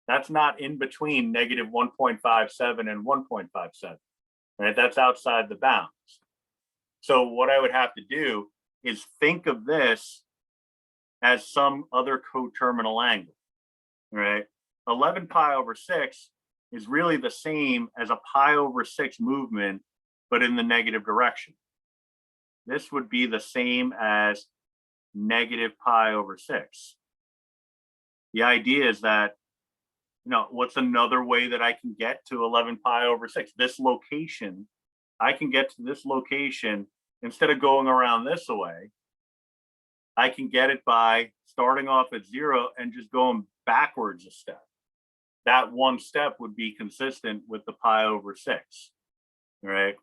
That's not in between negative 1.57 and 1.57, right? That's outside the bounds. So what I would have to do is think of this as some other coterminal angle, right? 11 pi over 6 is really the same as a pi over 6 movement, but in the negative direction. This would be the same as negative pi over 6. The idea is that, you know, what's another way that I can get to 11 pi over 6? This location, I can get to this location instead of going around this way. I can get it by starting off at 0 and just going backwards a step. That one step would be consistent with the pi over 6, right?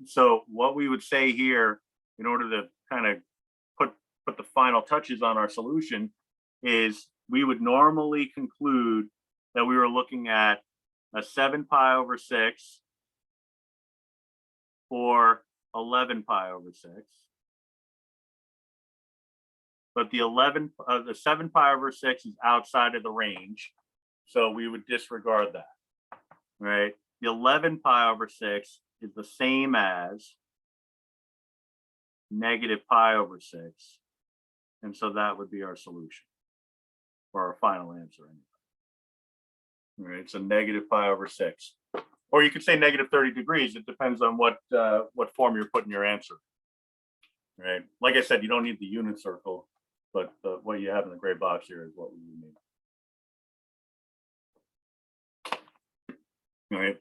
So what we would say here, in order to kind of put the final touches on our solution, is we would normally conclude that we were looking at a 7 pi over 6 or 11 pi over 6. But the 7 pi over 6 is outside of the range, so we would disregard that, right? The 11 pi over 6 is the same as negative pi over 6, and so that would be our solution, or our final answer anyway. All right, so negative pi over 6, or you could say negative 30 degrees. It depends on what form you're putting your answer, right? Like I said, you don't need the unit circle, but what you have in the gray box here is what we need. All right.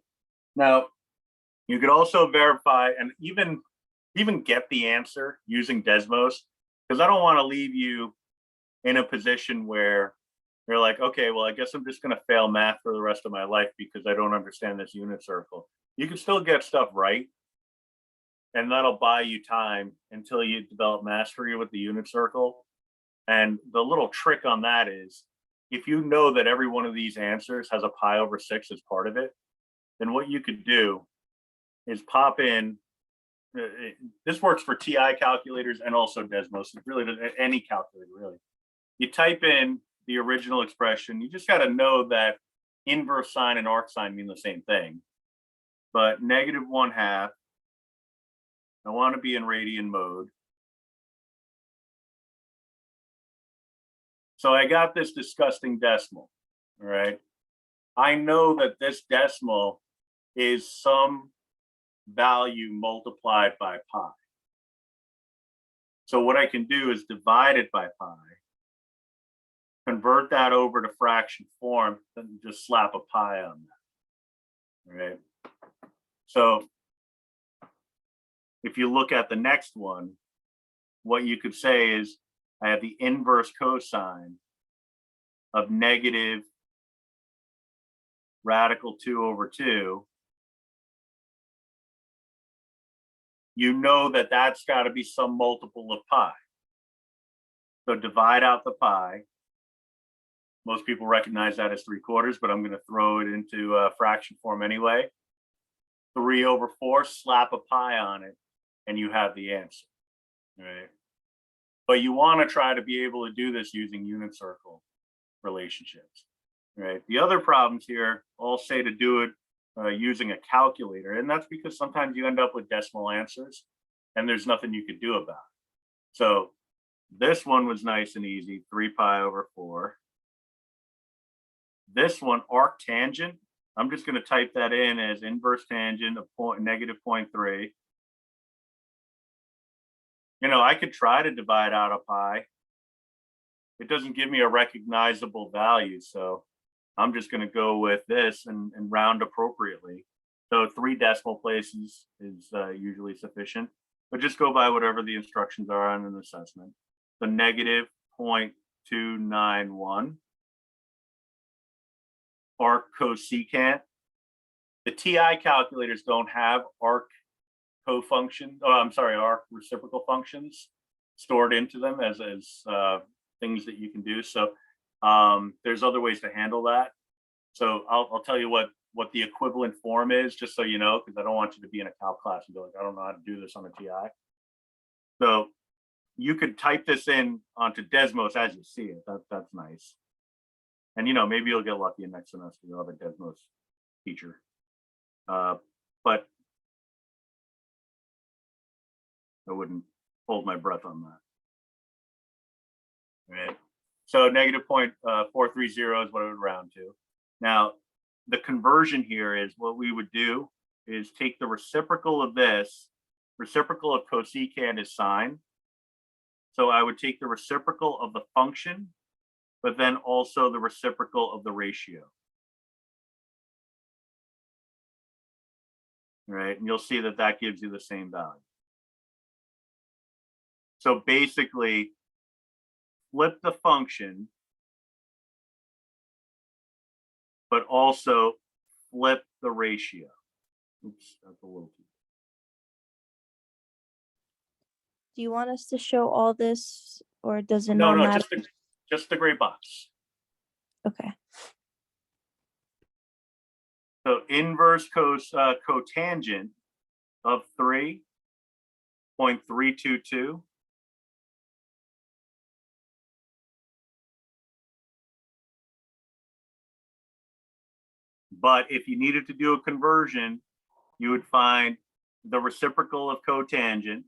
Now, you could also verify and even get the answer using Desmos, because I don't want to leave you in a position where you're like, okay, well, I guess I'm just going to fail math for the rest of my life because I don't understand this unit circle. You can still get stuff right, and that'll buy you time until you develop mastery with the unit circle. And the little trick on that is, if you know that every one of these answers has a pi over 6 as part of it, then what you could do is pop in, this works for TI calculators and also Desmos. It really does, any calculator really. You type in the original expression. You just got to know that inverse sine and arc sine mean the same thing. But negative 1/2, I want to be in radian mode. So I got this disgusting decimal, all right? I know that this decimal is some value multiplied by pi. So what I can do is divide it by pi, convert that over to fraction form, and just slap a pi on that, all right? So if you look at the next one, what you could say is I have the inverse cosine of negative radical 2 over 2. You know that that's got to be some multiple of pi. So divide out the pi. Most people recognize that as 3/4, but I'm going to throw it into fraction form anyway. 3 over 4, slap a pi on it, and you have the answer, right? But you want to try to be able to do this using unit circle relationships, right? The other problems here all say to do it using a calculator, and that's because sometimes you end up with decimal answers, and there's nothing you could do about it. So This one was nice and easy, 3 pi over 4. This one, arc tangent, I'm just going to type that in as inverse tangent of negative 0.3. You know, I could try to divide out a pi. It doesn't give me a recognizable value, so I'm just going to go with this and round appropriately. So 3 decimal places is usually sufficient, but just go by whatever the instructions are on an assessment. The negative 0.291. Arc cosecant. The TI calculators don't have arc co-function. Oh, I'm sorry, arc reciprocal functions stored into them as things that you can do. So there's other ways to handle that. So I'll tell you what the equivalent form is, just so you know, because I don't want you to be in a calc class and be like, I don't know how to do this on a TI. So you could type this in onto Desmos as you see it. That's nice. And, you know, maybe you'll get lucky in next semester. You'll have a Desmos teacher. But I wouldn't hold my breath on that. Right. So negative 0.430 is what it would round to. Now, the conversion here is what we would do is take the reciprocal of this. Reciprocal of cosecant is sine. So I would take the reciprocal of the function, but then also the reciprocal of the ratio. Right, and you'll see that that gives you the same value. So basically, flip the function, but also flip the ratio. Oops, that's a little too. Do you want us to show all this, or does it No, not no, matter? just the gray box. Okay. So inverse cotangent of 3.322. But if you needed to do a conversion, you would find the reciprocal of cotangent,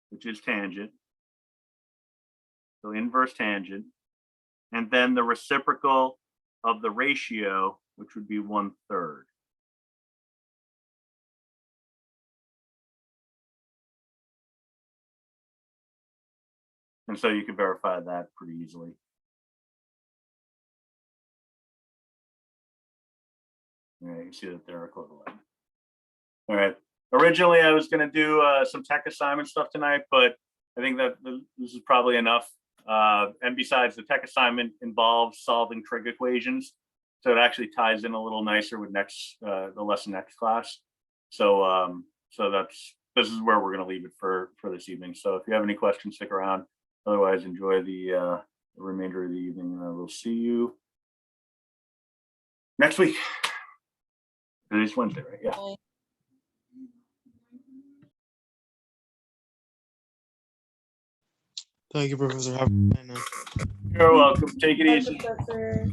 which is tangent. So inverse tangent. And then the reciprocal of the ratio, which would be 1/3. And so you can verify that pretty easily. All right, you see that they're equivalent. All right. Originally, I was going to do some tech assignment stuff tonight, but I think that this is probably enough. And besides, the tech assignment involves solving trig equations, so it actually ties in a little nicer with the lesson next class. So this is where we're going to leave it for this evening. So if you have any questions, stick around. Otherwise, enjoy the remainder of the evening, and I will see you next week. Today's Wednesday, right? Yeah. Thank you, Professor. Have a good night now. You're welcome. Take it easy. Professor.